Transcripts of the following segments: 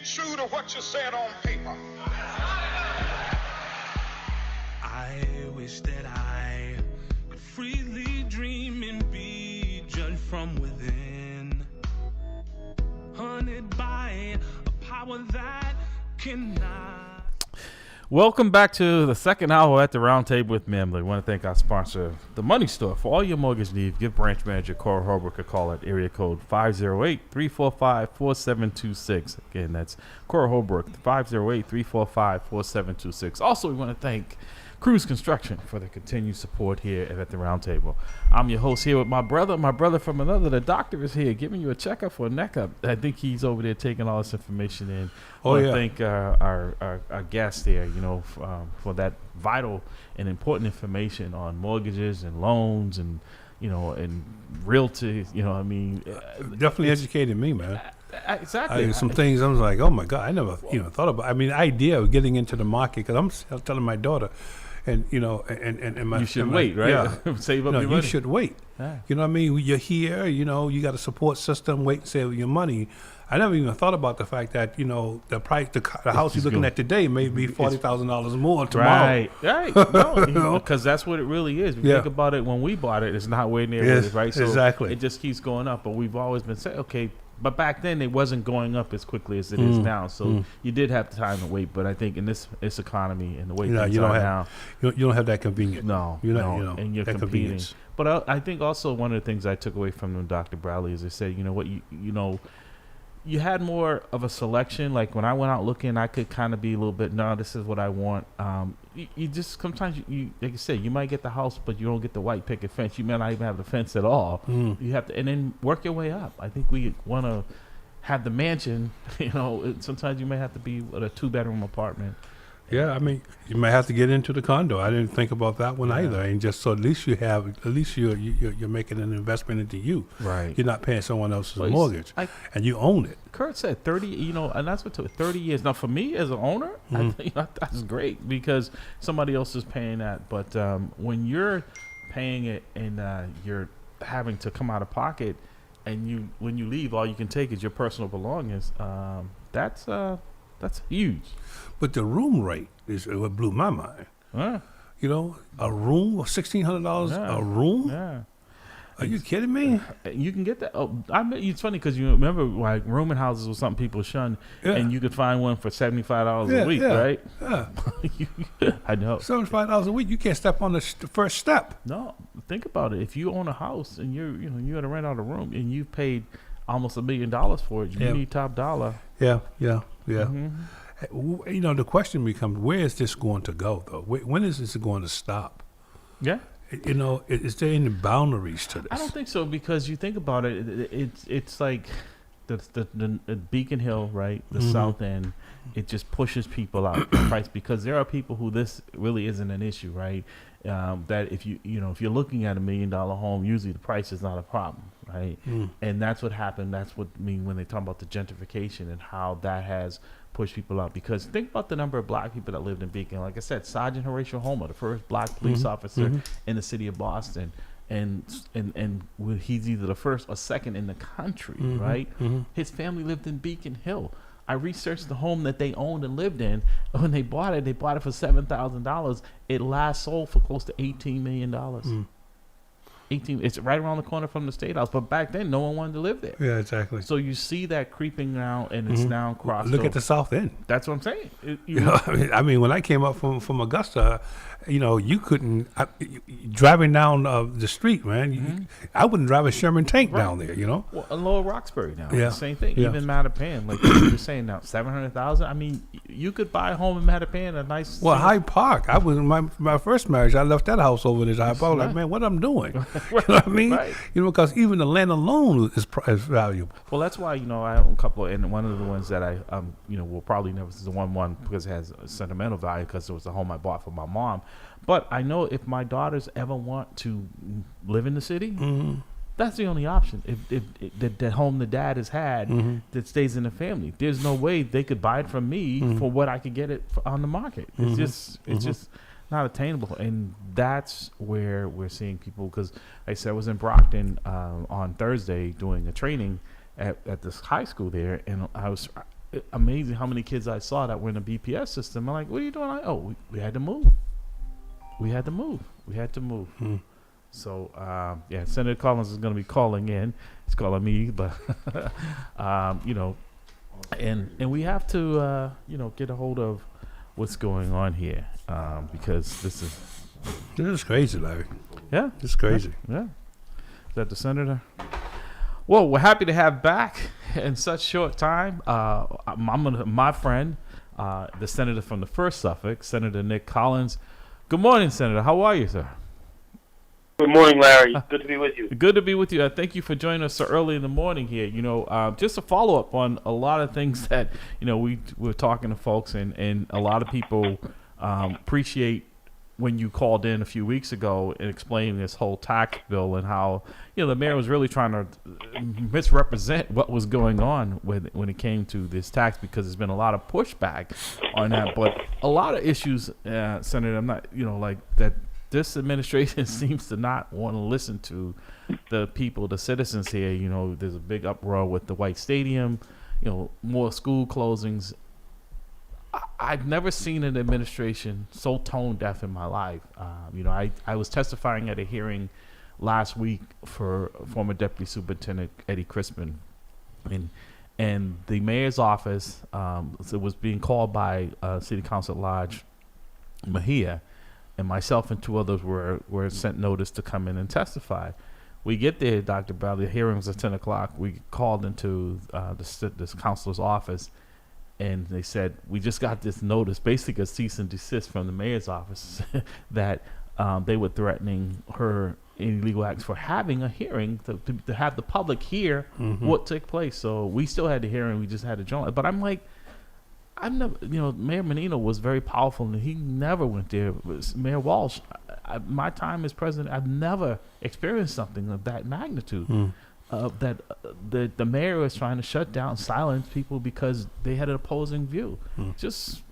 true to what you said on paper. I wish that I could freely dream and be judged from within, hunted by a power that cannot. Welcome back to the second hour at the Roundtable with MAMLEO. I want to thank our sponsor, The Money Store. For all your mortgage needs, give branch manager Cora Holbrook a call at area code 508-345-4726. Again, that's Cora Holbrook, 508-345-4726. Also, we want to thank Cruz Construction for the continued support here at the Roundtable. I'm your host here with my brother from another. The doctor is here giving you a checkup for a neck up. I think he's over there taking all this information in. I thank our guest there, for that vital and important information on mortgages and loans and, and realty. Definitely educated me, man. Exactly. Some things I was like, oh my God, I never thought about. The idea of getting into the market, because I'm telling my daughter, and my, you should wait, right? Yeah. Save up your money. You should wait. Yeah. You know what I mean? You're here. You got a support system. Wait and save your money. I never even thought about the fact that the price, the house you're looking at today may be $40,000 more tomorrow. Right. No, because that's what it really is. If you think about it, when we bought it, it's not way near what it is, right? So exactly. It just keeps going up. But we've always been saying, okay. But back then, it wasn't going up as quickly as it is now. So you did have the time to wait. But I think in this economy and the way things are now, you don't have that convenience. No, and you're competing. Convenience. But I think also one of the things I took away from Dr. Bradley is they said, you had more of a selection. Like when I went out looking, I could kind of be a little bit, no, this is what I want. You just sometimes you like you said, you might get the house, but you don't get the white picket fence. You may not even have the fence at all. You have to, and then work your way up. I think we want to have the mansion. Sometimes you may have to be with a 2-bedroom apartment. Yeah, you might have to get into the condo. I didn't think about that one either. And just so at least you're making an investment into you. Right. You're not paying someone else's mortgage, and you own it. Kurt said 30. And that's what took 30 years. Now for me as an owner, I think that's great because somebody else is paying that. But when you're paying it and you're having to come out of pocket, and when you leave, all you can take is your personal belongings. That's huge. But the room rate is what blew my mind. Huh? A room of $1,600 a room? Yeah. Are you kidding me? You can get that. Oh, it's funny because you remember like rooming houses was something people shunned, and you could find one for $75 a week, right? Yeah. I know. $75 a week. You can't step on the first step. No, think about it. If you own a house and you got to rent out a room and you've paid almost $1 million for it, you need top dollar. Yeah. The question becomes, where is this going to go, though? When is this going to stop? Yeah. Is there any boundaries to this? I don't think so because you think about it, it's like the Beacon Hill, right? The South End, it just pushes people out the price because there are people who this really isn't an issue, right? That if if you're looking at $1 million home, usually the price is not a problem, right? And that's what happened. That's what I mean when they talk about the gentrification and how that has push people out because think about the number of black people that lived in Beacon. Like I said, Sergeant Horatio Homer, the first black police officer in the city of Boston, and he's either the first or second in the country, right? His family lived in Beacon Hill. I researched the home that they owned and lived in. When they bought it for $7,000. It last sold for close to $18 million. 18. It's right around the corner from the State House, but back then no one wanted to live there. Yeah, exactly. So you see that creeping now, and it's now crossed. Look at the South End. That's what I'm saying. When I came up from Augusta, you couldn't driving down the street, man. I wouldn't drive a Sherman tank down there. Well, in Lower Roxbury now, yeah, same thing. Yeah. Even Mattapan, like you're saying now, $700,000. You could buy a home in Mattapan, a nice. Well, Hyde Park. I was my first marriage. I left that house over there. I was like, man, what I'm doing. You know what I mean? Right. Because even the land alone is valuable. Well, that's why I own a couple, and one of the ones that I will probably never is the one because it has a sentimental value because it was the home I bought for my mom. But I know if my daughters ever want to live in the city, that's the only option. If that home the dad has had that stays in the family, there's no way they could buy it from me for what I could get it on the market. It's just not attainable, and that's where we're seeing people. Because like I said, I was in Brockton on Thursday doing a training at this high school there, and amazing how many kids I saw that were in the BPS system. I'm like, what are you doing? We had to move. We had to move. So, Senator Collins is going to be calling in. He's calling me, but, and we have to, get a hold of what's going on here because this is crazy, Larry. Yeah. It's crazy. Yeah. Is that the senator? Well, we're happy to have back in such short time my friend, the senator from the 1st Suffolk, Senator Nick Collins. Good morning, Senator. How are you, sir? Good morning, Larry. Good to be with you. Good to be with you. Thank you for joining us so early in the morning here. Just to follow up on a lot of things that, we were talking to folks and a lot of people appreciate when you called in a few weeks ago and explained this whole tax bill and how, the mayor was really trying to misrepresent what was going on when it came to this tax because there's been a lot of pushback on that. But a lot of issues, Senator, I'm not, that this administration seems to not want to listen to the people, the citizens here. There's a big uproar with the White Stadium, more school closings. I've never seen an administration so tone deaf in my life. I was testifying at a hearing last week for former Deputy Superintendent Eddie Crispin, and the mayor's office was being called by City Council at Large Mejia, and myself and 2 others were sent notice to come in and testify. We get there, Dr. Bradley. The hearing was at 10 o'clock. We called into this councilor's office. And they said, we just got this notice, basically a cease and desist from the mayor's office, that they were threatening her in illegal acts for having a hearing to have the public hear what took place. So we still had the hearing. We just had to join. But I'm like, I've never, Mayor Menino was very powerful, and he never went there. Mayor Walsh, my time as president, I've never experienced something of that magnitude. That the mayor is trying to shut down, silence people because they had an opposing view. Just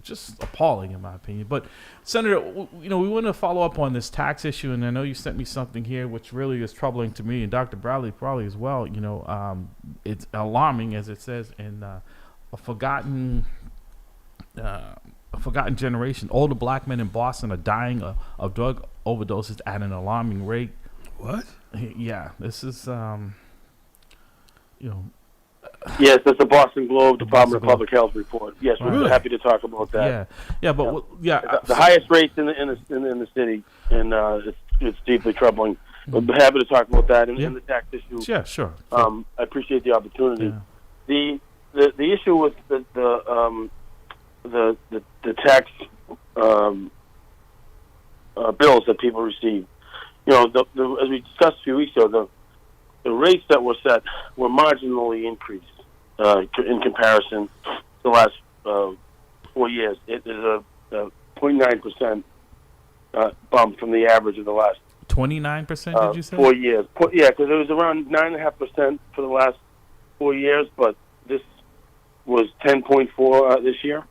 appalling, in my opinion. But Senator, we want to follow up on this tax issue, and I know you sent me something here which really is troubling to me, and Dr. Bradley probably as well. It's alarming, as it says in a forgotten generation. Older black men in Boston are dying of drug overdoses at an alarming rate. What? Yeah, this is. Yes, that's the Boston Globe Department of Public Health report. Yes, we're happy to talk about that. The highest rates in the city, and it's deeply troubling. We're happy to talk about that and the tax issue. Yeah, sure. I appreciate the opportunity. Yeah. The issue with the tax bills that people receive, as we discussed a few weeks ago, the rates that were set were marginally increased in comparison to the last 4 years. It is a 0.9% bump from the average of the last 29%. Did you say 4 years? Yeah, because it was around 9.5% for the last 4 years, but this was 10.4 this year.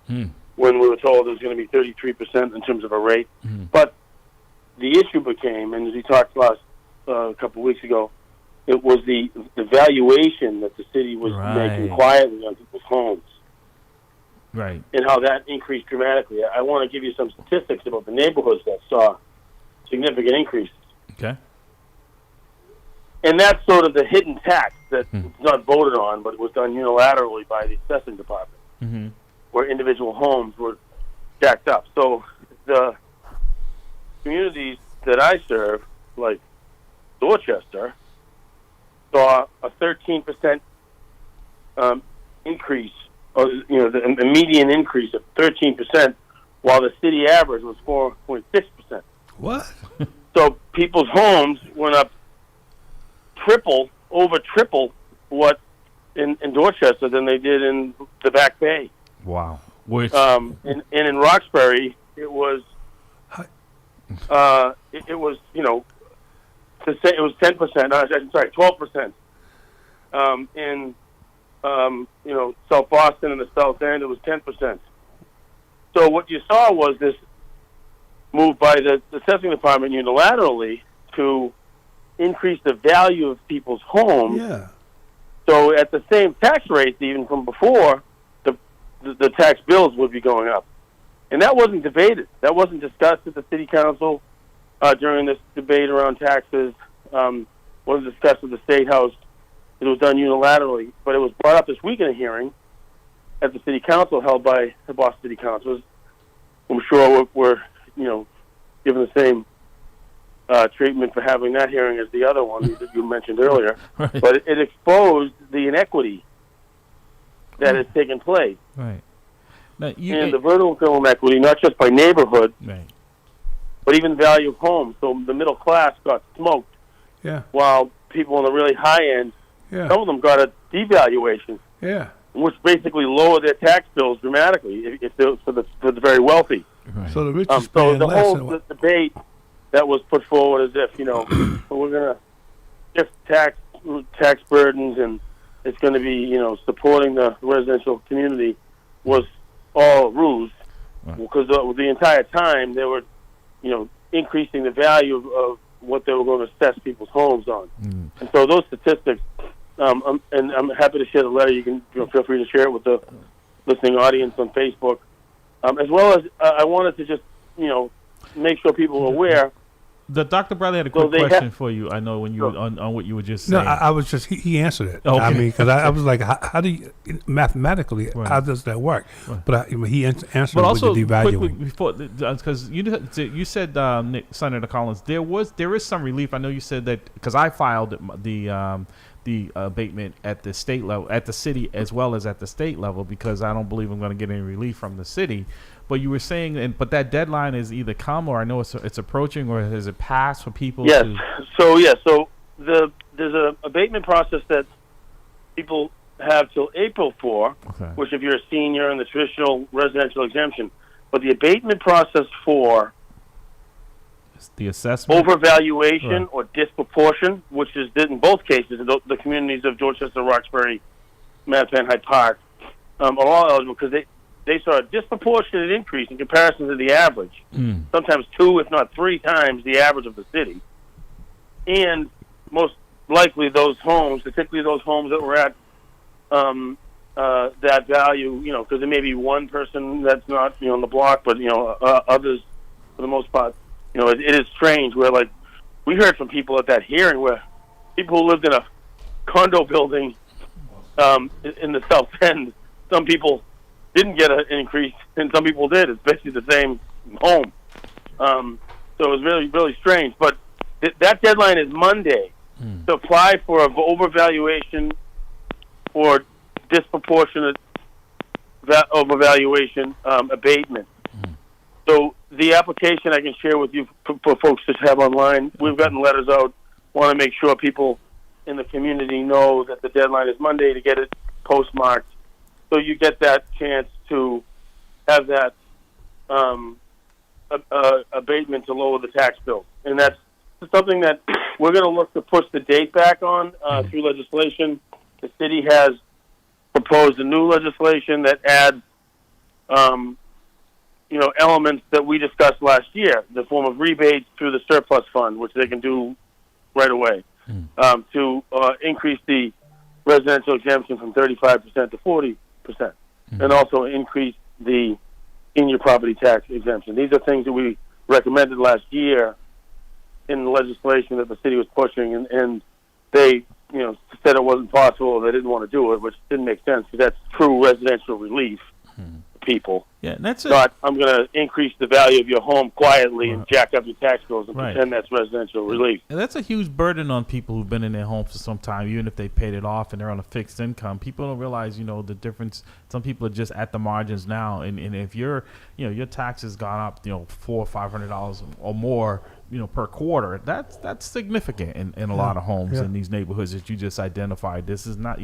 When we were told it was going to be 33% in terms of a rate. But the issue became, and as we talked last a couple of weeks ago, it was the valuation that the city was making quietly on people's homes. Right. And how that increased dramatically. I want to give you some statistics about the neighborhoods that saw significant increases. Okay. And that's sort of the hidden tax that was not voted on, but it was done unilaterally by the assessing department, where individual homes were jacked up. So the communities that I serve, like Dorchester, saw a 13% increase, or the median increase of 13%, while the city average was 4.6%. What? So people's homes went up over triple what in Dorchester than they did in the Back Bay. Wow. Which and in Roxbury it was it was to say it was 10%. I'm sorry, 12%. In South Boston and the South End, it was 10%. So what you saw was this move by the assessing department unilaterally to increase the value of people's homes. Yeah. So at the same tax rate, even from before, the tax bills would be going up. And that wasn't debated. That wasn't discussed at the city council during this debate around taxes. Wasn't discussed at the State House. It was done unilaterally. But it was brought up this week in a hearing at the city council held by the Boston City Councilors. I'm sure we're given the same treatment for having that hearing as the other one that you mentioned earlier. Right. But it exposed the inequity that has taken place. Right. Now, And the vertical inequity, not just by neighborhood, right. but even value of homes. So the middle class got smoked, while people on the really high end, some of them got a devaluation, which basically lowered their tax bills dramatically if for the very wealthy. Right. So the richest so the less whole debate that was put forward as if we're going to shift tax burdens and it's going to be supporting the residential community was all ruse, because the entire time they were increasing the value of what they were going to assess people's homes on. And so those statistics, and I'm happy to share the letter. You can feel free to share it with the listening audience on Facebook, as well as I wanted to just make sure people were aware. The Dr. Bradley had a quick question for you. I know when you on what you were just saying. No, I was just he answered it. Okay. I mean, because I was like, how do you mathematically how does that work? Right. But he answered but also, with the devaluing. quickly before, because you said Senator Collins, there is some relief. I know you said that because I filed the abatement at the state level, at the city as well as at the state level, because I don't believe I'm going to get any relief from the city. But you were saying, but that deadline is either come, or I know it's approaching, or has it passed for people? Yes. So there's a abatement process that people have till April for, which if you're a senior in the traditional residential exemption. But the abatement process for the assessment, overvaluation or disproportion, which is in both cases, the communities of Dorchester, Roxbury, Mattapan, Hyde Park, are all eligible because they saw a disproportionate increase in comparison to the average, sometimes 2, if not 3 times the average of the city. And most likely those homes, particularly those homes that were at that value, because there may be one person that's not, on the block, but, others, for the most part, it is strange where, like, we heard from people at that hearing where people who lived in a condo building in the South End, some people didn't get an increase, and some people did. It's basically the same home. So it was really, really strange. But that deadline is Monday to apply for an overvaluation or disproportionate overvaluation abatement. So the application I can share with you for folks to have online. We've gotten letters out. Want to make sure people in the community know that the deadline is Monday to get it postmarked. So you get that chance to have that abatement to lower the tax bill. And that's something that we're going to look to push the date back on through legislation. The city has proposed a new legislation that adds, elements that we discussed last year, the form of rebates through the surplus fund, which they can do right away, to increase the residential exemption from 35% to 40%, and also increase the senior property tax exemption. These are things that we recommended last year in the legislation that the city was pushing, and they, said it wasn't possible, or they didn't want to do it, which didn't make sense, because that's true residential relief to people. Yeah, and that's not, I'm going to increase the value of your home quietly and jack up your tax bills and pretend that's residential relief. And that's a huge burden on people who've been in their home for some time, even if they paid it off and they're on a fixed income. People don't realize, the difference. Some people are just at the margins now, and if your taxes gone up, $400 or $500 or more, per quarter, that's significant in a lot of homes in these neighborhoods that you just identified. This is not,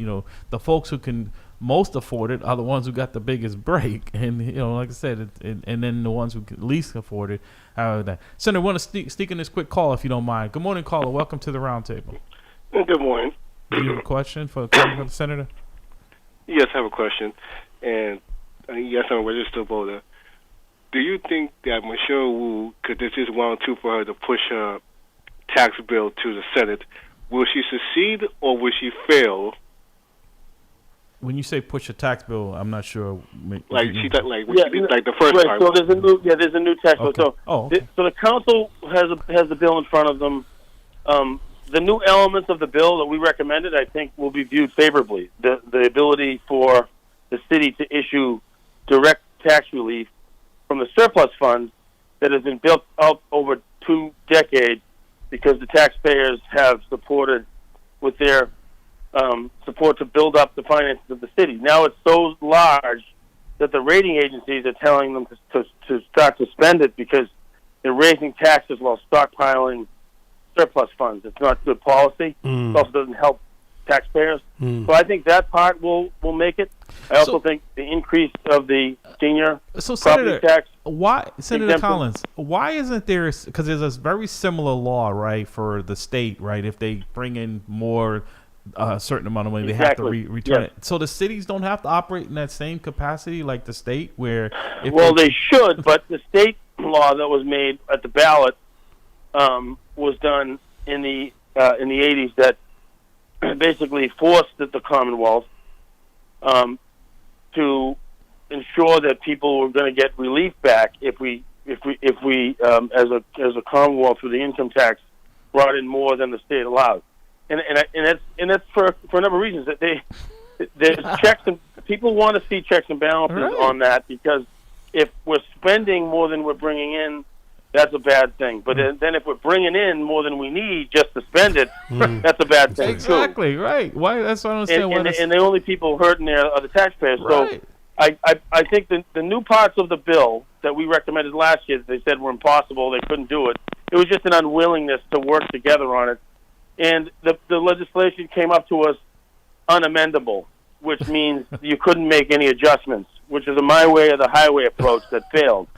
the folks who can most afford it are the ones who got the biggest break, and like I said, and then the ones who can least afford it. Senator, I want to sneak in this quick call if you don't mind. Good morning, caller. Welcome to the roundtable. Good morning. Do you have a question for the senator? Yes, I have a question, and yes, I'm a registered voter. Do you think that Michelle Wu, because this is 1 or 2 for her to push her tax bill to the Senate, will she succeed or will she fail when you say push a tax bill, I'm not sure. Like she did, like the first right, time. So there's a new tax bill. Okay. So so the council has the bill in front of them. The new elements of the bill that we recommended, I think, will be viewed favorably. The ability for the city to issue direct tax relief from the surplus funds that has been built up over 2 decades because the taxpayers have supported with their support to build up the finances of the city. Now it's so large that the rating agencies are telling them to start to spend it because they're raising taxes while stockpiling surplus funds. It's not good policy. It also doesn't help taxpayers. So I think that part will make it. I also think the increase of the senior property tax. Senator Collins, why isn't there, because there's a very similar law, right, for the state, right? If they bring in more, a certain amount of money, they have to return it. So the cities don't have to operate in that same capacity like the state, where they should, but the state law that was made at the ballot was done in the 80s that basically forced the Commonwealth to ensure that people were going to get relief back if we as a Commonwealth through the income tax brought in more than the state allowed, and that's for a number of reasons. That there's checks and people want to see checks and balances on that, because if we're spending more than we're bringing in, that's a bad thing. But then if we're bringing in more than we need just to spend it, that's a bad thing exactly, too. Right. Why? That's what I don't understand. And the only people hurting there are the taxpayers. Right. So I think the new parts of the bill that we recommended last year, that they said were impossible, they couldn't do it. It was just an unwillingness to work together on it. And the legislation came up to us unamendable, which means you couldn't make any adjustments, which is a my way or the highway approach that failed.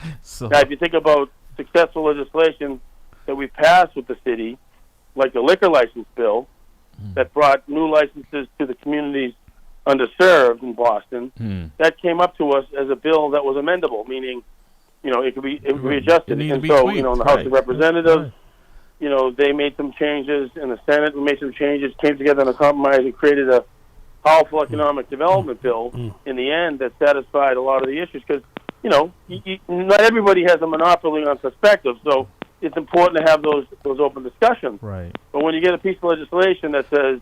Now, if you think about successful legislation that we passed with the city, like the liquor license bill that brought new licenses to the communities underserved in Boston, that came up to us as a bill that was amendable, meaning, it could be adjusted. And so, in the House of Representatives, they made some changes, in the Senate we made some changes, came together in a compromise and created a powerful economic development bill in the end that satisfied a lot of the issues, because not everybody has a monopoly on perspective, so it's important to have those open discussions. Right. But when you get a piece of legislation that says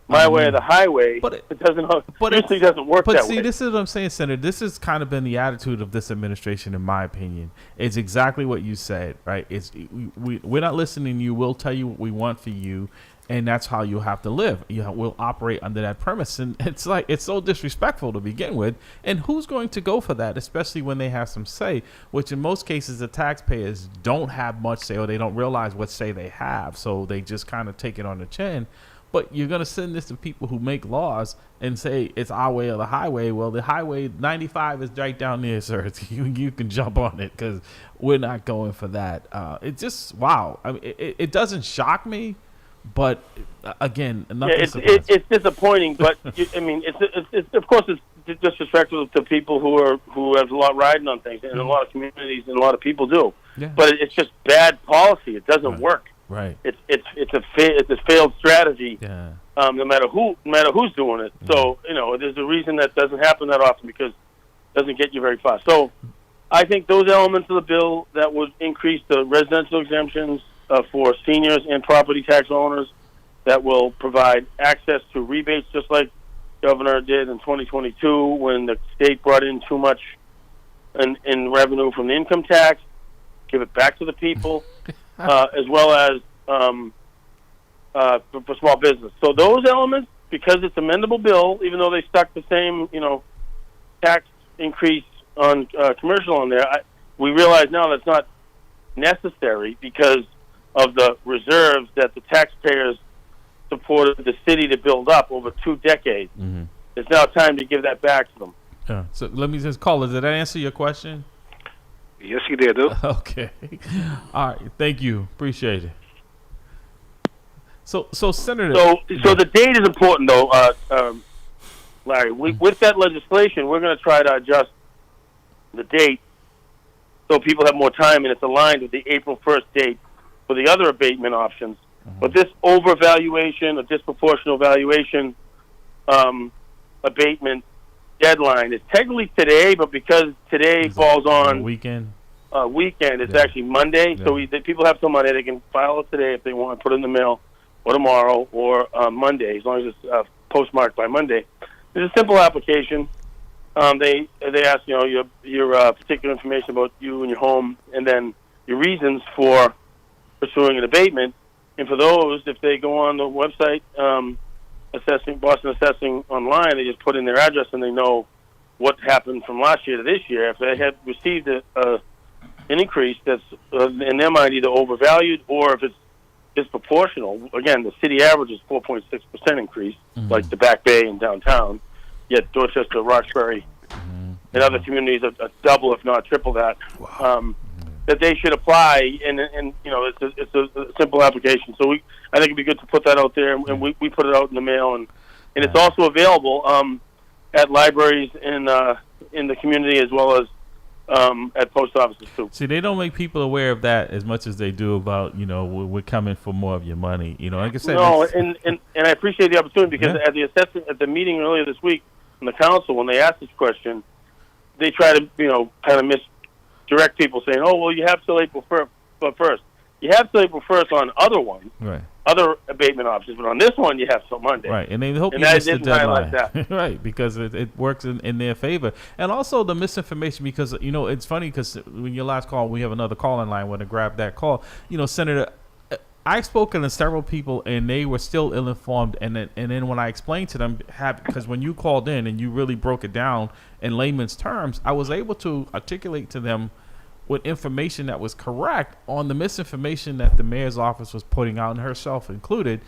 my way or the highway, it doesn't work that way. But see, this is what I'm saying, Senator. This has kind of been the attitude of this administration, in my opinion. It's exactly what you said, right? We're not listening to you. We'll tell you what we want for you, and that's how you'll have to live. We'll operate under that premise. And it's so disrespectful to begin with. And who's going to go for that, especially when they have some say, which in most cases the taxpayers don't have much say, or they don't realize what say they have. So they just kind of take it on the chin. But you're going to send this to people who make laws and say it's our way or the highway. Well, the highway 95 is right down there, sir. You can jump on it, because we're not going for that. It's just, wow. I mean, it doesn't shock me, but again, it's disappointing. But it's of course it's disrespectful to people who have a lot riding on things, and a lot of communities and a lot of people do. Yeah. But it's just bad policy. It doesn't work. Right. It's a failed strategy. Yeah. No matter who's doing it. So there's a reason that doesn't happen that often, because it doesn't get you very far. So I think those elements of the bill that would increase the residential exemptions for seniors and property tax owners, that will provide access to rebates, just like Governor did in 2022 when the state brought in too much in revenue from the income tax, give it back to the people. As well as for small business. So those elements, because it's an amendable bill, even though they stuck the same, tax increase on commercial on there, we realize now that's not necessary because of the reserves that the taxpayers supported the city to build up over 2 decades. Mm-hmm. It's now time to give that back to them. Yeah. So let me just call it. Did that answer your question? Yes, you did. Okay. All right. Thank you. Appreciate it. So Senator. So the date is important, though, Larry. With that legislation, we're going to try to adjust the date so people have more time, and it's aligned with the April 1st date for the other abatement options. Mm-hmm. But this overvaluation or disproportional valuation abatement deadline. It's technically today, but because today falls on weekend, it's actually Monday. Yeah. So people have till Monday. They can file it today if they want to put it in the mail, or tomorrow, or Monday, as long as it's postmarked by Monday. It's a simple application. They ask your particular information about you and your home, and then your reasons for pursuing an abatement. And for those, if they go on the website, Boston Assessing online, they just put in their address and they know what happened from last year to this year. If they had received an increase that's in their mind either overvalued or if it's disproportional. Again, the city average is 4.6% increase, like the Back Bay and downtown. Yet Dorchester, Roxbury, and other communities are double, if not triple that. Wow. That they should apply, and it's a simple application. So I think it'd be good to put that out there, and we put it out in the mail, and it's also available at libraries in the community as well as at post offices too. See, they don't make people aware of that as much as they do about we're coming for more of your money. Like I said, no, and I appreciate the opportunity because at the meeting earlier this week in the council, when they asked this question, they try to kind of misdirect people, saying, "Oh, well, you have till April 1st. You have till April 1st on other ones, right? Other abatement options, but on this one, you have till Monday, right?" And they hope you I miss the didn't highlight deadline, that. right? Because it works in their favor, and also the misinformation. Because it's funny because when your last call, we have another call in line. Want to grab that call? Senator, I've spoken to several people, and they were still ill-informed. And then when I explained to them, because when you called in and you really broke it down in layman's terms, I was able to articulate to them with information that was correct on the misinformation that the mayor's office was putting out, and herself included,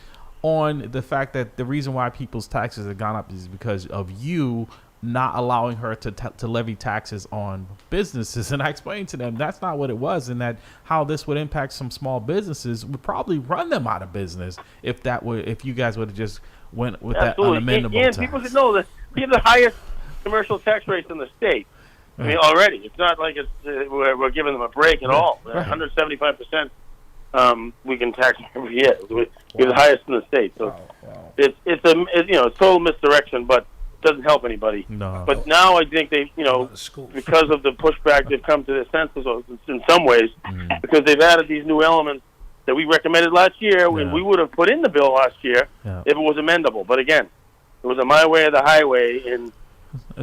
on the fact that the reason why people's taxes have gone up is because of you not allowing her to levy taxes on businesses. And I explained to them that's not what it was, and that how this would impact some small businesses would probably run them out of business if you guys would have just went with Absolutely. that unamendable and tax. people should know that we have the highest commercial tax rates in the state. I mean, already. It's not like we're giving them a break at all. 175% we can tax every year. We're the highest in the state. So it's total misdirection, but it doesn't help anybody. No. But now I think they, because of the pushback, they've come to their senses in some ways, because they've added these new elements that we recommended last year, and we would have put in the bill last year if it was amendable. But again, it was a my way or the highway, and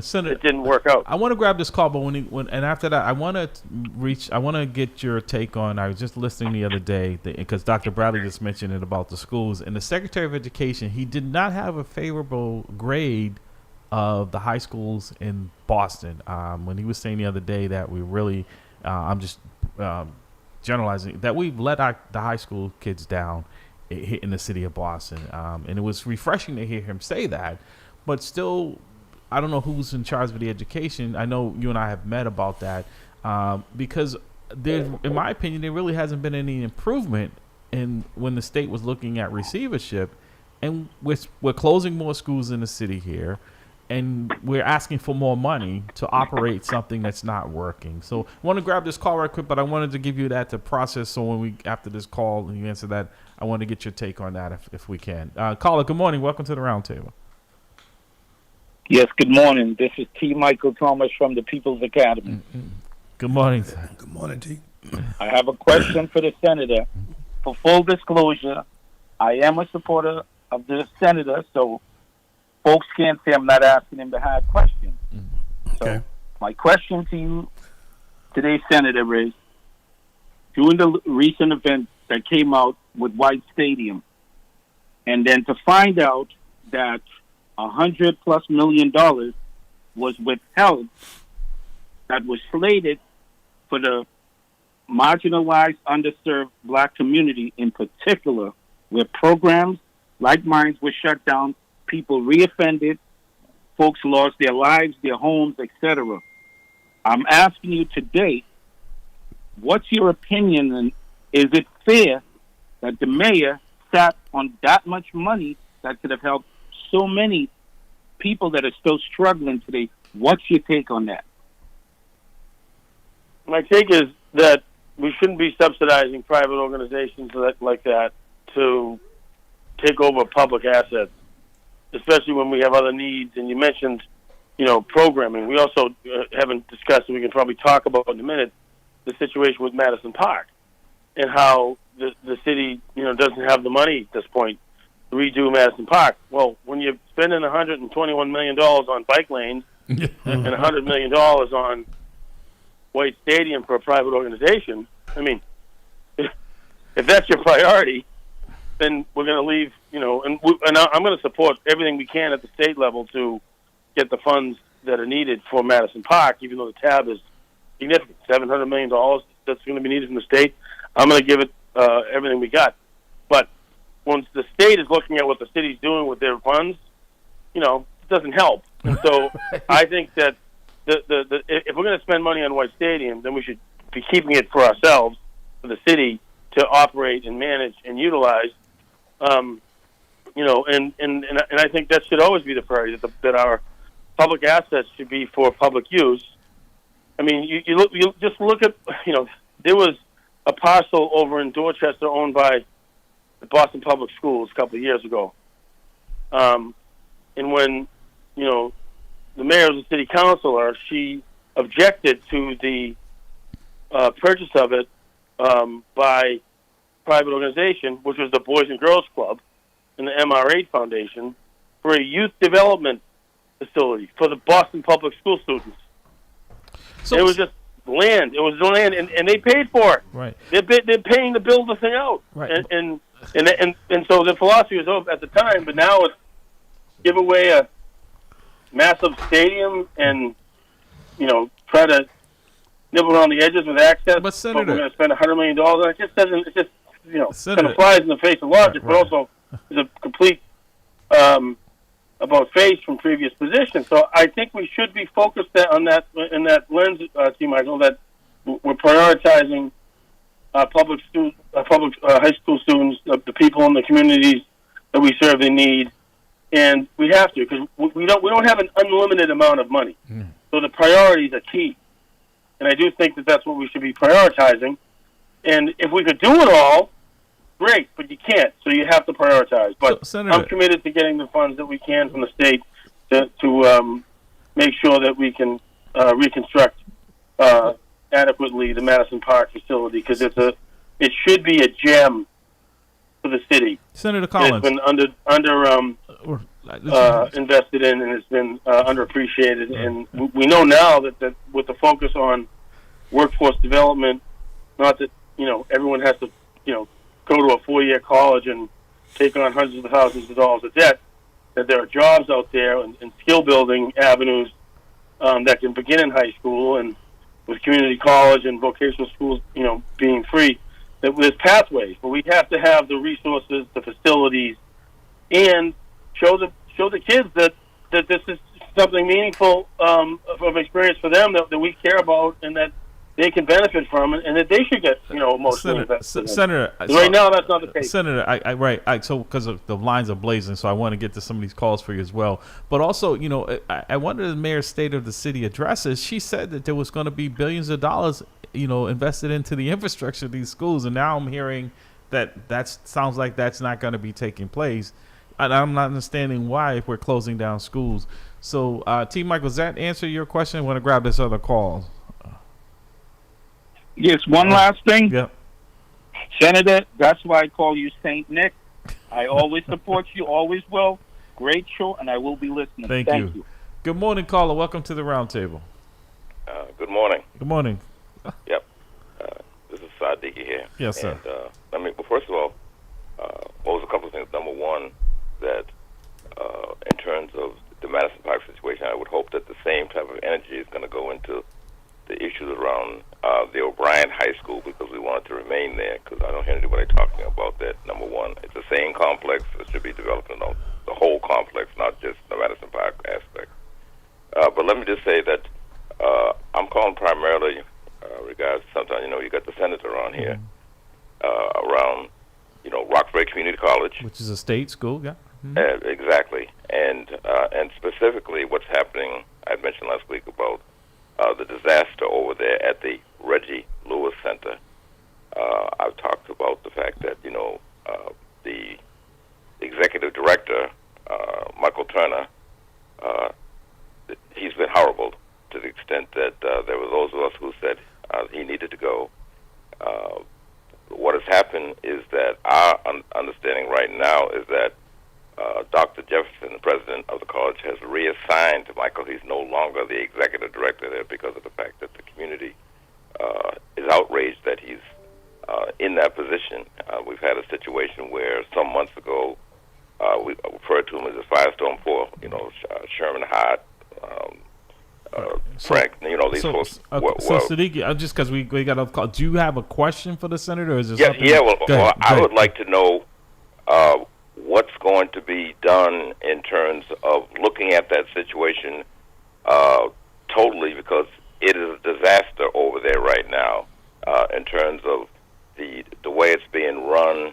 Senator, it didn't work out. I want to grab this call, but and after that, I want to get your take on. I was just listening the other day because Dr. Bradley just mentioned it about the schools, and the Secretary of Education, he did not have a favorable grade of the high schools in Boston. When he was saying the other day that we really, I'm just generalizing, that we've let the high school kids down in the city of Boston, and it was refreshing to hear him say that, but still. I don't know who's in charge of the education. I know you and I have met about that because in my opinion, there really hasn't been any improvement in when the state was looking at receivership, and we're closing more schools in the city here, and we're asking for more money to operate something that's not working. So I want to grab this call right quick, but I wanted to give you that to process. So when after this call and you answer that, I want to get your take on that if we can. Caller, good morning. Welcome to the roundtable. Yes, good morning. This is T. Michael Thomas from the People's Academy. Good morning, sir. Good morning, T. I have a question for the senator. For full disclosure, I am a supporter of the senator, so folks can't say I'm not asking him to have questions. Okay. So my question to you today, Senator, is during the recent event that came out with White Stadium, and then to find out that $100+ million was withheld that was slated for the marginalized, underserved black community in particular, where programs like mine were shut down, people reoffended, folks lost their lives, their homes, etc. I'm asking you today, what's your opinion, and is it fair that the mayor sat on that much money that could have helped so many people that are still struggling today? What's your take on that? My take is that we shouldn't be subsidizing private organizations like that to take over public assets, especially when we have other needs. And you mentioned programming. We also haven't discussed, and we can probably talk about in a minute, the situation with Madison Park and how the city, doesn't have the money at this point to redo Madison Park. Well, when you're spending $121 million on bike lanes and $100 million on White Stadium for a private organization, I mean, if that's your priority, then we're going to leave, and I'm going to support everything we can at the state level to get the funds that are needed for Madison Park, even though the tab is significant, $700 million that's going to be needed from the state. I'm going to give it everything we got. But once the state is looking at what the city's doing with their funds, it doesn't help. And so I think that if we're going to spend money on White Stadium, then we should be keeping it for ourselves, for the city to operate and manage and utilize. And I think that should always be the priority, that our public assets should be for public use. I mean, you just look at, there was a parcel over in Dorchester owned by the Boston Public Schools a couple of years ago. And when, the mayor was a city councilor, she objected to the purchase of it by private organization, which was the Boys and Girls Club and the MR8 Foundation, for a youth development facility for the Boston Public School students. So it was just land. It was the land, and they paid for it. Right. They're paying to build the thing out. Right. And so the philosophy was over at the time, but now it's give away a massive stadium and try to nibble around the edges with access. But Senator, we're going to spend $100 million on it. It just doesn't. It just Senator, kind of flies in the face of logic, right. but also is a complete about face from previous positions. So I think we should be focused on that in that lens, T. Michael, that we're prioritizing public high school students, the people in the communities that we serve in need, and we have to, because we don't have an unlimited amount of money. So the priorities are key, and I do think that that's what we should be prioritizing. And if we could do it all, great, but you can't, so you have to prioritize. But Senator, I'm committed to getting the funds that we can from the state to make sure that we can reconstruct adequately the Madison Park facility, because it should be a gem for the city. Senator Collins, it's been invested in, and it's been underappreciated. And we know now that with the focus on workforce development, not that everyone has to go to a 4-year college and take on hundreds of thousands of dollars of debt, that there are jobs out there and skill building avenues that can begin in high school, and with community college and vocational schools being free, that there's pathways, but we have to have the resources, the facilities, and show the kids that this is something meaningful of experience for them that we care about and that they can benefit from it, and that they should get emotionally invested. Senator, right now that's not the case. Senator, so because the lines are blazing, so I want to get to some of these calls for you as well. But also, I wonder the mayor's state of the city addresses. She said that there was going to be billions of dollars, invested into the infrastructure of these schools, and now I'm hearing that sounds like that's not going to be taking place. And I'm not understanding why if we're closing down schools. So, T. Michael, does that answer your question? I want to grab this other call. Yes, one last thing. Yep. Senator, that's why I call you Saint Nick. I always support you, always will. Great show, and I will be listening. Thank you. Good morning, caller. Welcome to the roundtable. Good morning. Good morning. Yep. This is Sadiq here. Yes, sir. And, first of all, was a couple of things. Number one, that in terms of the Madison Park situation, I would hope that the same type of energy is going to go into the issues around the O'Brien High School, because we want it to remain there, because I don't hear anybody talking about that. Number one, it's the same complex. It should be developing the whole complex, not just the Madison Park aspect. But let me just say that I'm calling primarily regards, sometimes, you got the senator on here, around, Roxbury Community College. Which is a state school, yeah. Exactly. And specifically what's happening, I mentioned last week about the disaster over there at the Reggie Lewis Center. I've talked about the fact that, the executive director, Michael Turner, he's been horrible to the extent that there were those of us who said he needed to go. What has happened is that our understanding right now is that Dr. Jefferson, the president of the college, has reassigned Michael. He's no longer the executive director there because of the fact that the community is outraged that he's in that position. We've had a situation where some months ago we referred to him as a firestorm for, Sherman Hart, Frank, these folks. So Siddiqui, just because we got a call, do you have a question for the senator? Or is there something? Yeah. Well, I would like to know what's going to be done in terms of looking at that situation totally, because it is a disaster over there right now in terms of the way it's being run.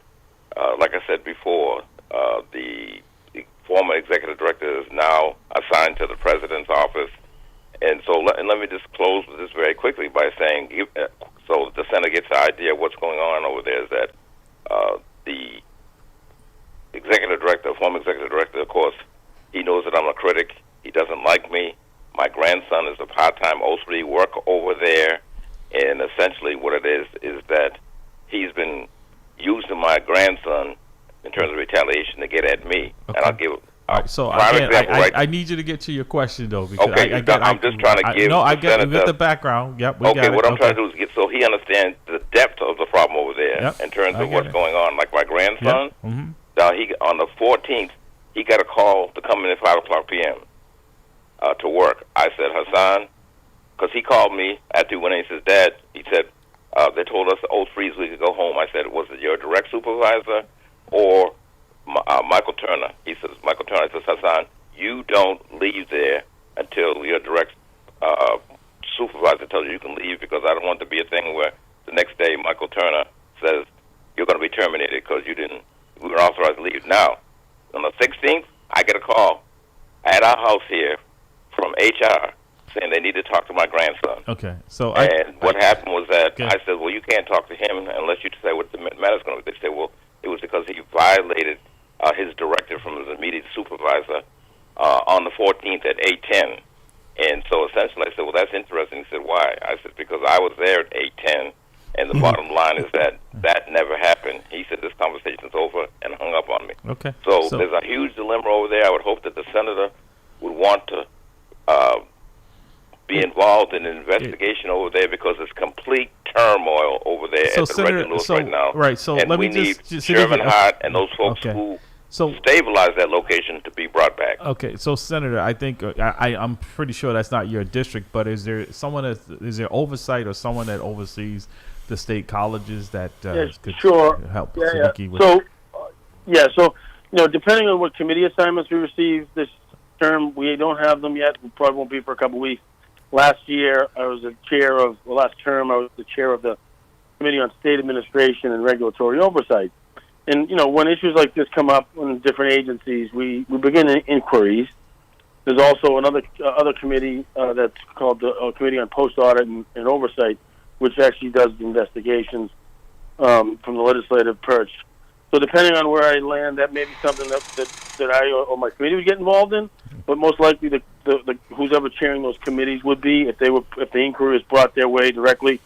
Like I said before, the former executive director is now assigned to the president's office. And so let me just close with this very quickly by saying, so the Senate gets the idea of what's going on over there, is that the executive director, former executive director, of course, he knows that I'm a critic. He doesn't like me. My grandson is a part-time OSRI worker over there, and essentially what it is that he's been using my grandson in terms of retaliation to get at me. Okay. And I'll give all right, so I need you to get to your question, though, because I'm just trying to give. I get the background. Yep. I'm trying to do is get so he understands the depth of the problem over there in terms of what's going on. Like my grandson, now on the 14th, he got a call to come in at 5:00 p.m. To work. I said, Hassan, because he called me after he went in. He says, Dad, he said, they told us the old freeze we could go home. I said, was it your direct supervisor or Michael Turner? He says, Michael Turner. I says, Hassan, you don't leave there until your direct supervisor tells you can leave, because I don't want to be a thing where the next day Michael Turner says you're going to be terminated because we were authorized to leave. Now, on the 16th, I get a call at our house here from HR saying they need to talk to my grandson. Okay, so what happened was that I said, well, you can't talk to him unless you say what the matter's going to be. They said, well, it was because he violated his directive from his immediate supervisor on the 14th at 8:10. And so essentially I said, well, that's interesting. He said, why? I said, because I was there at 8:10, and the bottom line is that never happened. He said, this conversation's over, and hung up on me. Okay. So there's a huge dilemma over there. I would hope that the senator would want to be involved in an investigation over there, because there's complete turmoil over there at the Reggie Lewis right now. Right. So and let me we need Sherman Hart and those folks who stabilize that location to be brought back. Okay. So Senator, I think I'm pretty sure that's not your district, but is there oversight or someone that oversees the state colleges that could help Siddiqui with? So depending on what committee assignments we receive this term, we don't have them yet. We probably won't be for a couple of weeks. Last term, I was the chair of the Committee on State Administration and Regulatory Oversight. And, when issues like this come up in different agencies, we begin inquiries. There's also another committee that's called the Committee on Post Audit and Oversight, which actually does the investigations from the legislative perch. So depending on where I land, that may be something that I or my committee would get involved in. But most likely, the who's ever chairing those committees would be, if the inquiry is brought their way directly,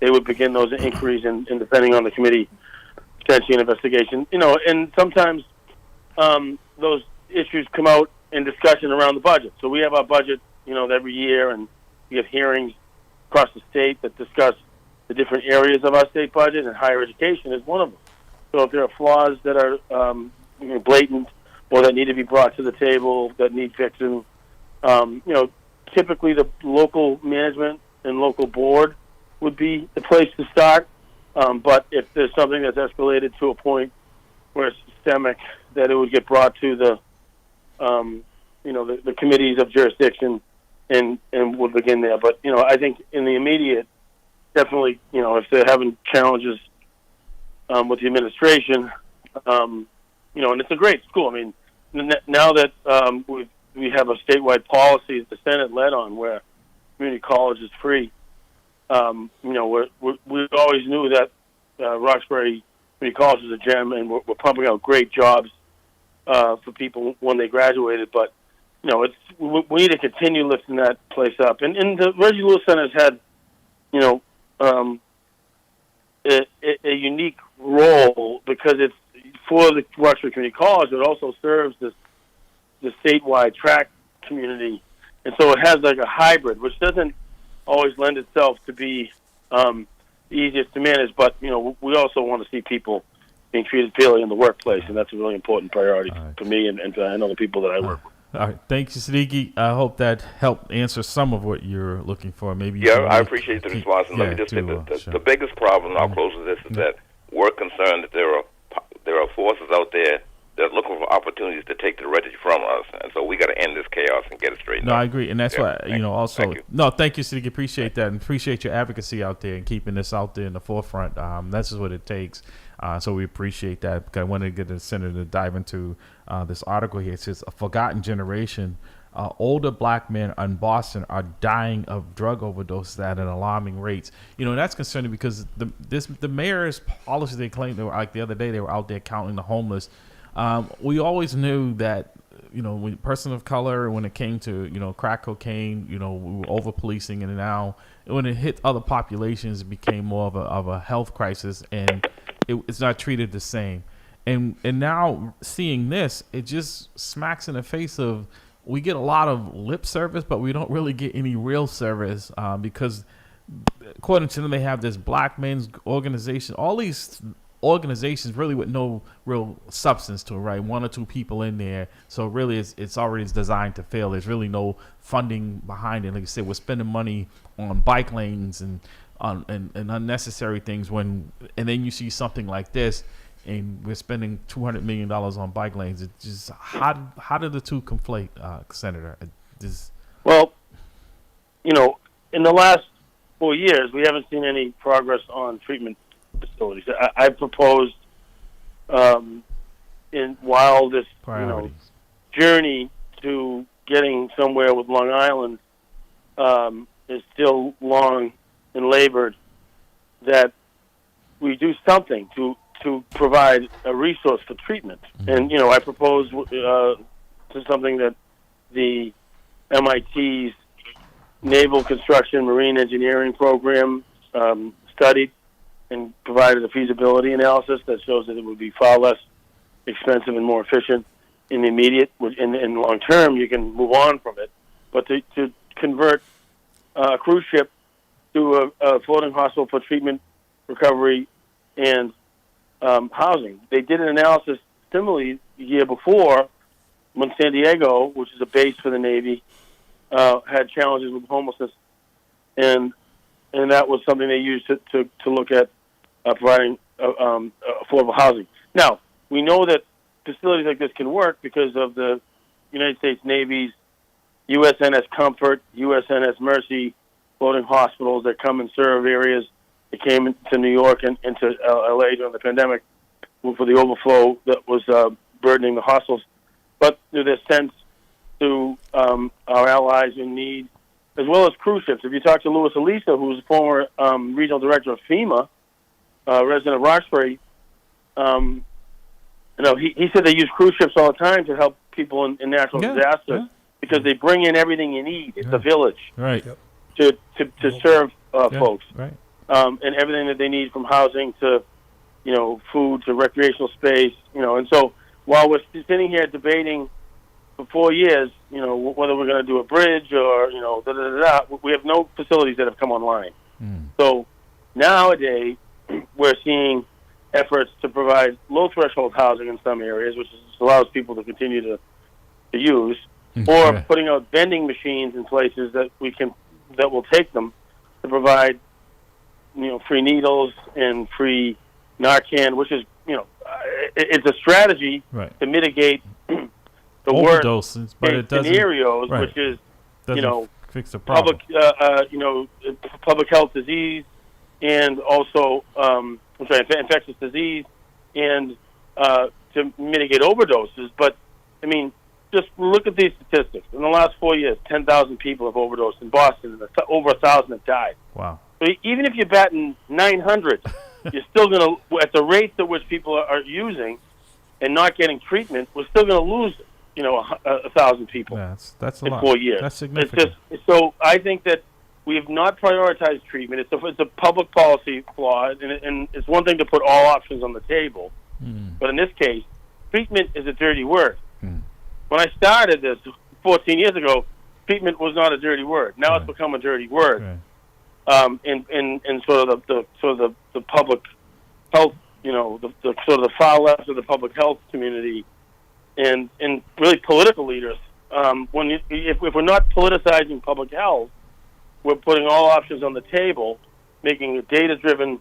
they would begin those inquiries, and depending on the committee, potentially an investigation. And sometimes those issues come out in discussion around the budget. So we have our budget, every year, and we have hearings across the state that discuss the different areas of our state budget, and higher education is one of them. So if there are flaws that are blatant or that need to be brought to the table, that need fixing, typically the local management and local board would be the place to start. But if there's something that's escalated to a point where it's systemic, that it would get brought to the committees of jurisdiction and would begin there. But, I think in the immediate, definitely, if they're having challenges with the administration, and it's a great school. I mean, now that we have a statewide policy that the Senate led on, where community college is free, we always knew that Roxbury Community College is a gem, and we're pumping out great jobs for people when they graduated. But we need to continue lifting that place up. And the Reggie Lewis Center has had, a unique role because it's for the Roxbury Community College. It also serves the statewide track community, and so it has like a hybrid, which doesn't always lend itself to be the easiest to manage. But we also want to see people being treated fairly in the workplace, and that's a really important priority for me and I know the people that I work with. All right, thank you, Siddiqui. I hope that helped answer some of what you're looking for. Maybe I appreciate the response. And let me just say the biggest problem, and I'll close with this, is that we're concerned that there are forces out there that are looking for opportunities to take the refuge from us, and so we got to end this chaos and get it straightened out. I agree, and that's why also. Thank you. No, thank you, Siddiqui. Appreciate that, and appreciate your advocacy out there and keeping this out there in the forefront. That's just what it takes. So we appreciate that. Because I wanted to get the senator to dive into this article here. It says a forgotten generation. Older black men in Boston are dying of drug overdoses at an alarming rates. That's concerning because the mayor's policy, they claimed, they were like the other day, they were out there counting the homeless. We always knew that, when person of color, when it came to, crack cocaine, we were over policing, and now when it hit other populations, it became more of a health crisis, and it's not treated the same. And now seeing this, it just smacks in the face of, we get a lot of lip service, but we don't really get any real service because according to them, they have this black men's organization, all these organizations really with no real substance to it, right? One or two people in there. So really it's already designed to fail. There's really no funding behind it. Like I said, we're spending money on bike lanes and unnecessary things and then you see something like this and we're spending $200 million on bike lanes. It just, how do the two conflate, Senator? Well, in the last 4 years, we haven't seen any progress on treatment facilities. I proposed while this journey to getting somewhere with Long Island is still long and labored, that we do something to provide a resource for treatment. And I proposed to something that the MIT's Naval Construction Marine Engineering program studied and provided a feasibility analysis that shows that it would be far less expensive and more efficient in the immediate. In long term, you can move on from it. But to convert a cruise ship to a floating hospital for treatment, recovery, and housing. They did an analysis similarly the year before when San Diego, which is a base for the Navy, had challenges with homelessness, and that was something they used to look at providing affordable housing. Now, we know that facilities like this can work because of the United States Navy's USNS Comfort, USNS Mercy floating hospitals that come and serve areas. They came into New York and into LA during the pandemic for the overflow that was burdening the hospitals. But there's sense to our allies in need, as well as cruise ships. If you talk to Louis Elisa, who's a former regional director of FEMA, resident of Roxbury, he said they use cruise ships all the time to help people in natural disasters because they bring in everything you need. It's a village, right? To serve folks, right? And everything that they need, from housing to food to recreational space, And so while we're sitting here debating for 4 years, whether we're going to do a bridge or we have no facilities that have come online. So nowadays we're seeing efforts to provide low threshold housing in some areas, which allows people to continue to use, or putting out vending machines in places that will take them to provide free needles and free Narcan, which is it's a strategy to mitigate the overdoses, but worst scenarios, which is fix the problem. Public health disease, and also infectious disease, and to mitigate overdoses. But I mean, just look at these statistics. In the last 4 years, 10,000 people have overdosed in Boston, and over 1,000 have died. Wow. So even if you're batting 900, you're still going to, at the rates at which people are using and not getting treatment, we're still going to lose 1,000 people That's a in lot. 4 years. That's significant. So I think that we have not prioritized treatment. It's a public policy flaw, and it's one thing to put all options on the table, but in this case, treatment is a dirty word. When I started this 14 years ago, treatment was not a dirty word. Now it's become a dirty word. In sort of the public health, the sort of the far left of the public health community, and really political leaders. If we're not politicizing public health, we're putting all options on the table, making data-driven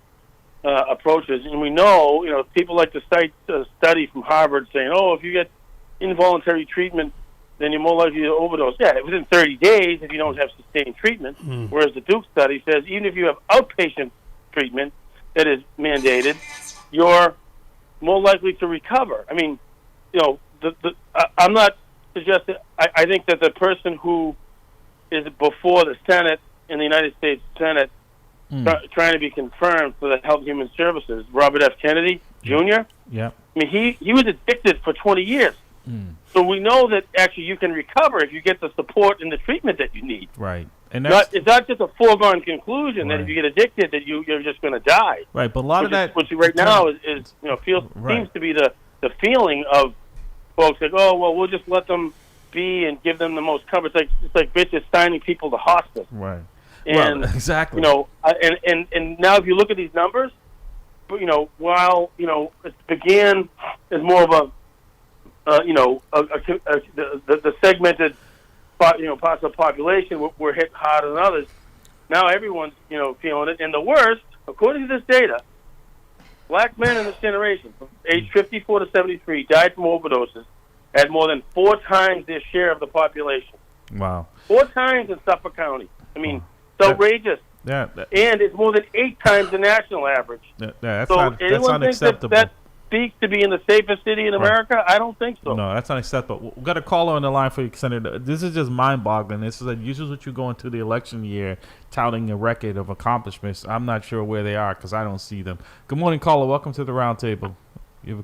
approaches. And we know, people like to cite a study from Harvard saying, if you get involuntary treatment, then you're more likely to overdose. Yeah, within 30 days if you don't have sustained treatment. Whereas the Duke study says even if you have outpatient treatment that is mandated, you're more likely to recover. I mean, I'm not suggesting. I think that the person who is before the Senate in the United States Senate trying to be confirmed for the Health and Human Services, Robert F. Kennedy Jr. Yeah. I mean, he was addicted for 20 years. So we know that actually you can recover if you get the support and the treatment that you need. Right. And it's not just a foregone conclusion that if you get addicted that you're just going to die. Right. But a lot of that, which right now seems to be the feeling of folks like, we'll just let them be and give them the most coverage. It's like basically assigning people to hospice. Right. And exactly. And now if you look at these numbers, while it began as more of a the segmented parts of the population were hit harder than others. Now everyone's feeling it, and the worst, according to this data, black men in this generation, from age 54 to 73, died from overdoses at more than 4 times their share of the population. Wow. 4 times in Suffolk County. I mean, it's outrageous. Yeah. And it's more than 8 times the national average. That's unacceptable. That speaks to being the safest city in America? I don't think so. No, that's unacceptable. We've got a caller on the line for you, Senator. This is just mind-boggling. This is usually what you go into the election year touting a record of accomplishments. I'm not sure where they are because I don't see them. Good morning, caller. Welcome to the roundtable.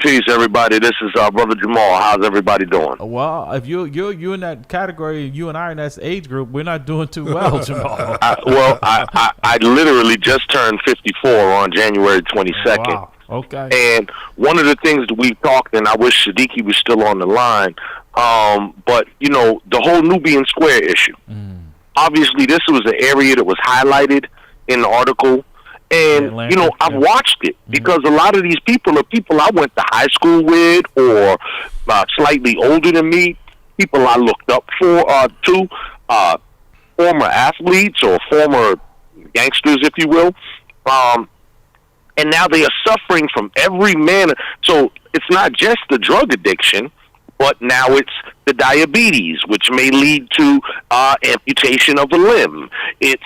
Peace, everybody. This is Brother Jamal. How's everybody doing? Well, if you're in that category, you and I are in that age group, we're not doing too well, Jamal. I literally just turned 54 on January 22nd. Wow. Okay. And one of the things that we've talked, and I wish Siddiqui was still on the line, but, the whole Nubian Square issue. Obviously, this was an area that was highlighted in the article. And, I've watched it because a lot of these people are people I went to high school with or slightly older than me, people I looked up to, former athletes or former gangsters, if you will. And now they are suffering from every manner. So it's not just the drug addiction, but now it's the diabetes, which may lead to amputation of a limb. It's,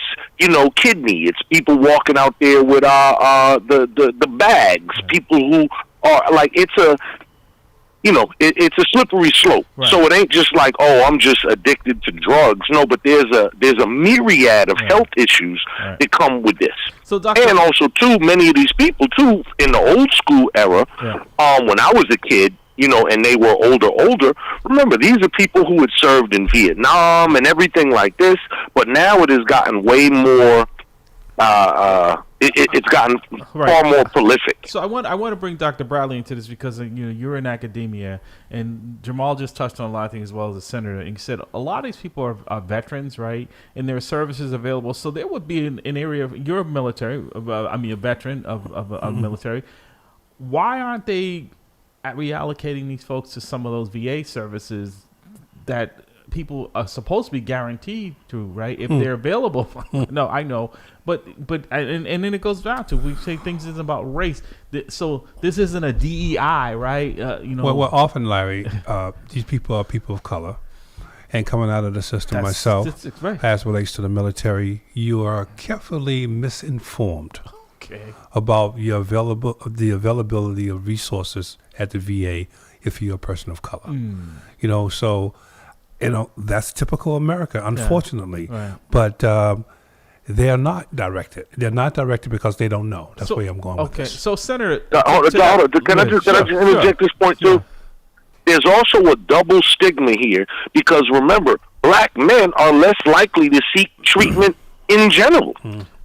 kidney. It's people walking out there with the bags. People who are like, it's a slippery slope. Right. So it ain't just like, I'm just addicted to drugs. No, but there's a myriad of health issues that come with this. So, Dr. And also, too, many of these people, too, in the old school era, when I was a kid, and they were older. Remember, these are people who had served in Vietnam and everything like this, but now it has gotten way more, it's gotten far more prolific. So I want to bring Dr. Bradley into this because, you're in academia, and Jamal just touched on a lot of things as well as a senator, and he said a lot of these people are veterans, right, and there are services available. So there would be an area of, you're military, a veteran of military. Why aren't they reallocating these folks to some of those VA services that people are supposed to be guaranteed to, right? If they're available. No, I know. But and then it goes down to, we say things isn't about race. So this isn't a DEI, right? Well, often, Larry, these people are people of color. And coming out of the system myself, as relates to the military, you are carefully misinformed. About the availability of resources at the VA if you're a person of color. That's typical America, unfortunately. Yeah. Right. But they are not directed. They're not directed because they don't know. That's where I'm going with this. So, Senator... Can I just interject this point, too? there's also a double stigma here because remember, black men are less likely to seek treatment in general.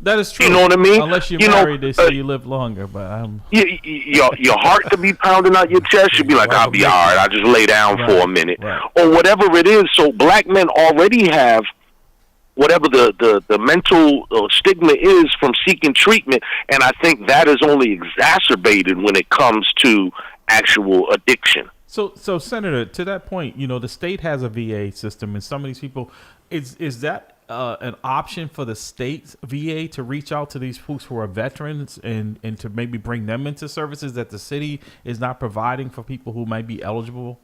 That is true. You know what I mean? Unless you're married, they say you live longer. But your heart could be pounding out your chest. You'd be like, I'll be all right. I'll just lay down for a minute. Or whatever it is. So black men already have whatever the mental stigma is from seeking treatment. And I think that is only exacerbated when it comes to actual addiction. So Senator, to that point, the state has a VA system, and some of these people, is that an option for the state's VA to reach out to these folks who are veterans and to maybe bring them into services that the city is not providing for people who might be eligible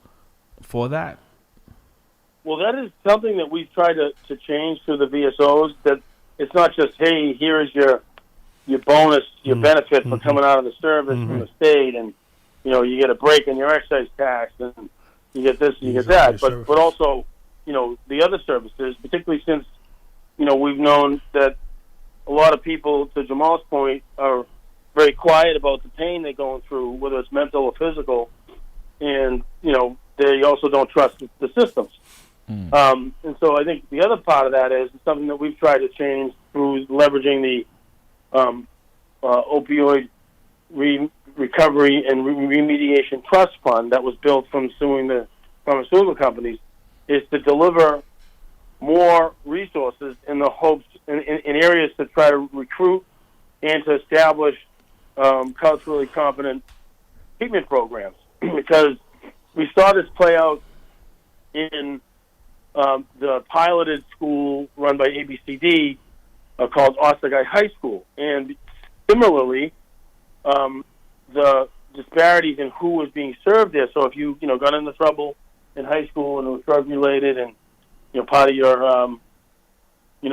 for that? Well, that is something that we've tried to change through the VSOs, that it's not just, hey, here is your bonus, your benefit for coming out of the service from the state, and you get a break in your excise tax, and you get this, and you get that. But also, the other services, particularly since, we've known that a lot of people, to Jamal's point, are very quiet about the pain they're going through, whether it's mental or physical, and, they also don't trust the systems. And so I think the other part of that is something that we've tried to change through leveraging the opioid recovery and remediation trust fund that was built from suing the pharmaceutical companies, is to deliver more resources in the hopes in areas to try to recruit and to establish culturally competent treatment programs. Because we saw this play out in the piloted school run by ABCD called Osagai High School. And similarly, the disparities in who was being served there. So if you got into trouble in high school and it was drug related, and part of your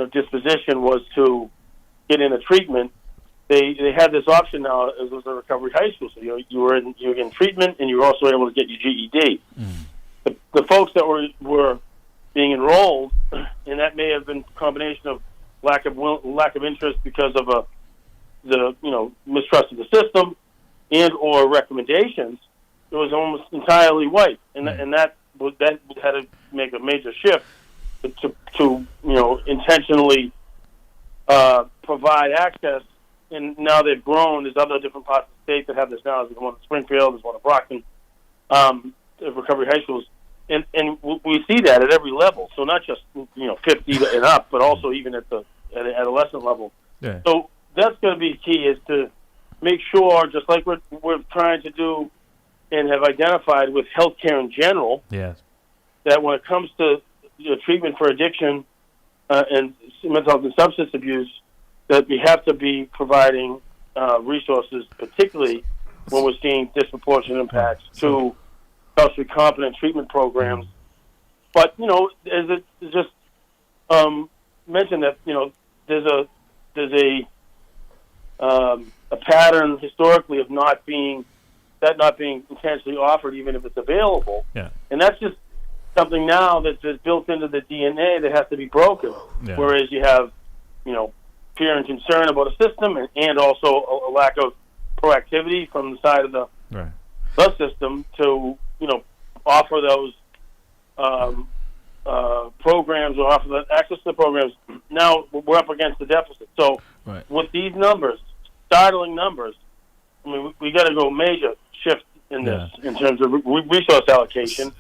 disposition was to get into treatment, they had this option now as was a recovery high school. So you were in treatment, and you were also able to get your GED. The folks that were being enrolled, and that may have been a combination of lack of interest because of the mistrust of the system and or recommendations, it was almost entirely white, and that had to make a major shift to intentionally provide access. And now they've grown. There's other different parts of the state that have this now. There's one in Springfield. There's one in Brockton. Recovery high schools, and we see that at every level. So not just 50 and up, but also even at the adolescent level. Yeah. So that's going to be key, is to make sure, just like we're trying to do and have identified with healthcare in general, that when it comes to treatment for addiction and mental health and substance abuse, that we have to be providing resources, particularly when we're seeing disproportionate impacts to culturally competent treatment programs. But as it just mentioned, that there's a pattern historically of not being intentionally offered, even if it's available. And that's just something now that's just built into the DNA that has to be broken. Whereas you have fear and concern about a system, and also a lack of proactivity from the side of the system to offer those programs, or offer the access to the programs. Now we're up against the deficit. So with these numbers, startling numbers, I mean, we got to go major shift in this in terms of resource allocation.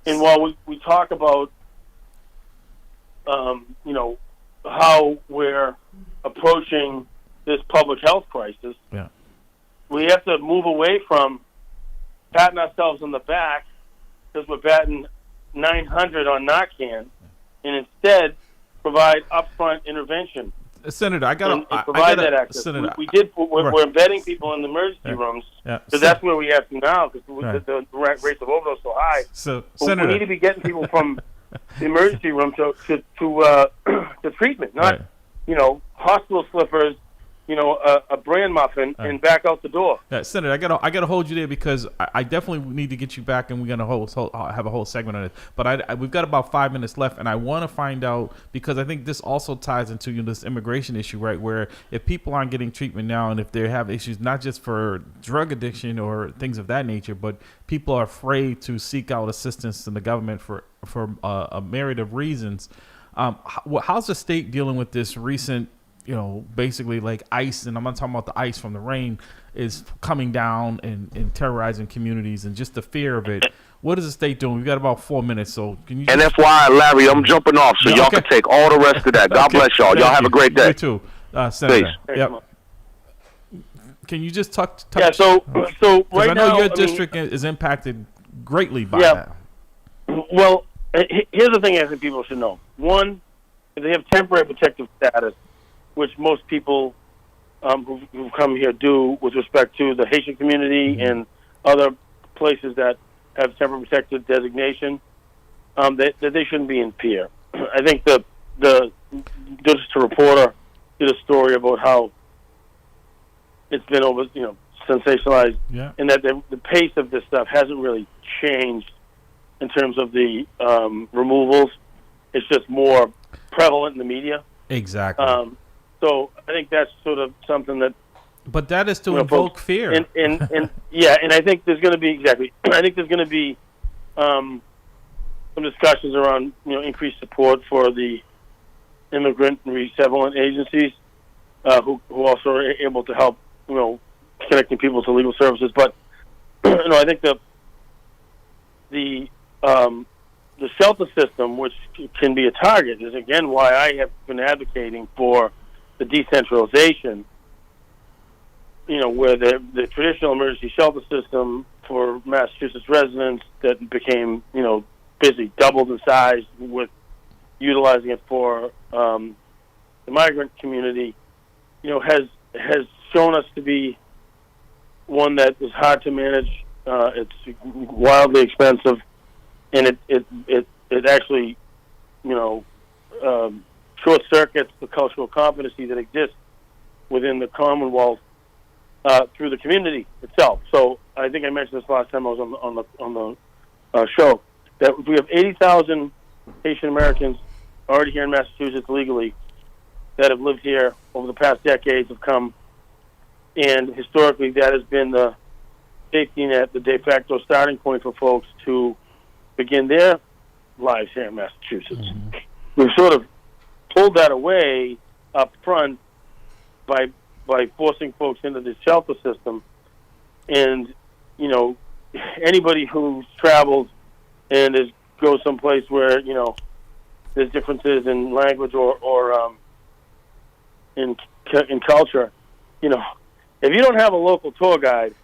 And while we talk about how we're approaching this public health crisis, we have to move away from patting ourselves on the back because we're batting 900 on Narcan, and instead provide upfront intervention. Senator, I got to provide that access. Senator, we're embedding people in the emergency rooms, because that's where we have to now, because the rates of overdose so high. So, Senator, we need to be getting people from the emergency room to treatment, not hospital slippers a bran muffin and back out the door. Yeah, Senator, I gotta hold you there because I definitely need to get you back, and we're gonna have a whole segment on it. But we've got about 5 minutes left, and I want to find out, because I think this also ties into this immigration issue, right? Where if people aren't getting treatment now, and if they have issues not just for drug addiction or things of that nature, but people are afraid to seek out assistance in the government for a myriad of reasons. How's the state dealing with this recent? Basically like ice, and I'm not talking about the ice from the rain, is coming down and terrorizing communities, and just the fear of it. What is the state doing? We've got about 4 minutes, so can you? And FYI, Larry, I'm jumping off, so y'all can take all the rest of that. God bless y'all. Y'all have a great day. You too, Senator. Yep. Can you just touch? Yeah. So right I know your district is impacted greatly by that. Well, here's the thing I think people should know. One, if they have temporary protective status, which most people who come here do with respect to the Haitian community and other places that have temporary protective designation, that they shouldn't be in fear. I think the just a reporter did a story about how it's been sensationalized, and that the pace of this stuff hasn't really changed in terms of the removals. It's just more prevalent in the media. Exactly. So I think that's sort of something that. But that is to invoke fear. And I think there's going to be I think there's going to be some discussions around increased support for the immigrant and resettlement agencies who also are able to help connecting people to legal services. But I think the shelter system, which can be a target, is again why I have been advocating for the decentralization, where the traditional emergency shelter system for Massachusetts residents that became, basically doubled in size with utilizing it for the migrant community, has shown us to be one that is hard to manage. It's wildly expensive, and it actually, short circuits the cultural competency that exists within the Commonwealth through the community itself. So I think I mentioned this last time I was on the show, that we have 80,000 Haitian Americans already here in Massachusetts legally that have lived here over the past decades, have come, and historically that has been the safety net, the de facto starting point for folks to begin their lives here in Massachusetts. We've sort of pulled that away up front by forcing folks into the shelter system, and anybody who's traveled and goes someplace where there's differences in language or in culture, if you don't have a local tour guide,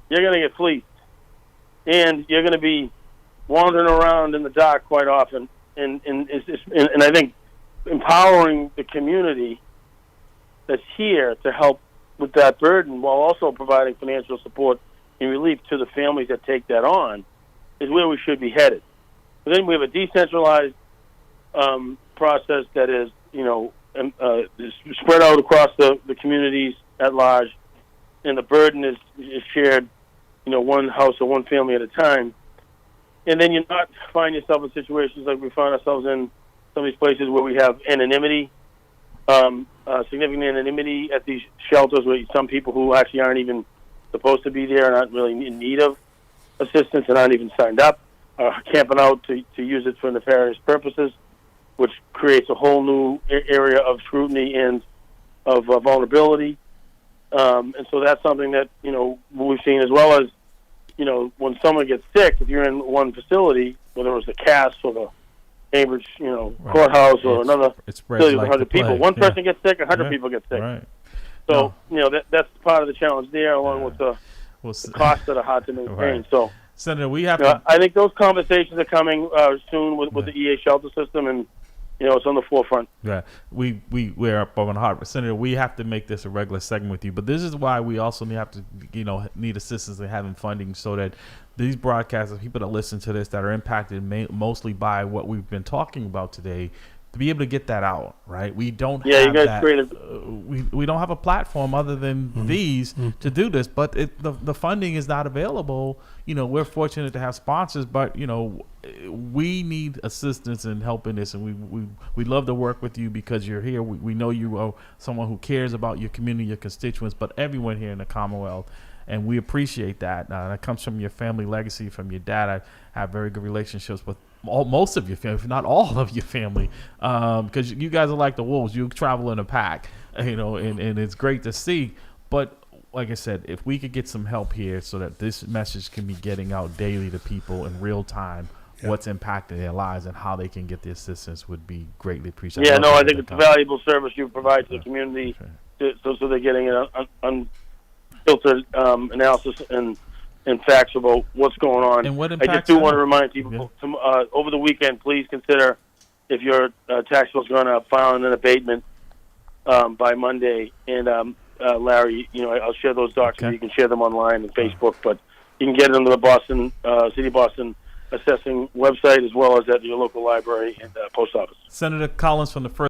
you're going to get fleeced, and you're going to be wandering around in the dark quite often. And I think empowering the community that's here to help with that burden, while also providing financial support and relief to the families that take that on, is where we should be headed. But then we have a decentralized process that is, spread out across the communities at large, and the burden is shared, one house or one family at a time. And then you're not find yourself in situations like we find ourselves in some of these places where we have anonymity, significant anonymity at these shelters, where some people who actually aren't even supposed to be there are not really in need of assistance and aren't even signed up, are camping out to use it for nefarious purposes, which creates a whole new area of scrutiny and of vulnerability. And so that's something that, we've seen, as well as, when someone gets sick, if you're in one facility, whether it's the CAS or the Cambridge, courthouse or another facility with 100 people, one person gets sick, 100 people get sick. Right. So, that's part of the challenge there, along with the costs that are hard to maintain. Right. So, Senator, we have to... I think those conversations are coming soon with the EA shelter system, and it's on the forefront. Yeah, we're up on hard. Senator, we have to make this a regular segment with you. But this is why we also need assistance in having funding, so that these broadcasters, people that listen to this, that are impacted mostly by what we've been talking about today, to be able to get that out, right? We don't Yeah, have you guys that. created. We don't have a platform other than these to do this, but the funding is not available. You know, we're fortunate to have sponsors, but you know, we need assistance in helping this, and we love to work with you because you're here. We know you are someone who cares about your community, your constituents, but everyone here in the Commonwealth. And we appreciate that. That comes from your family legacy, from your dad. I have very good relationships with most of your family, if not all of your family, because you guys are like the wolves. You travel in a pack, you know, and it's great to see. But like I said, if we could get some help here so that this message can be getting out daily to people in real time, what's impacting their lives and how they can get the assistance would be greatly appreciated. Yeah, no, I think it's a valuable service you provide to the community, so they're getting an unfiltered analysis and facts about what's going on. And what I just do want to remind people, over the weekend, please consider if your tax bill's going to file an abatement by Monday. And Larry, you know, I'll share those docs. You can share them online and Facebook, but you can get them to the Boston City of Boston Assessing website as well as at your local library and post office. Senator Collins from the first.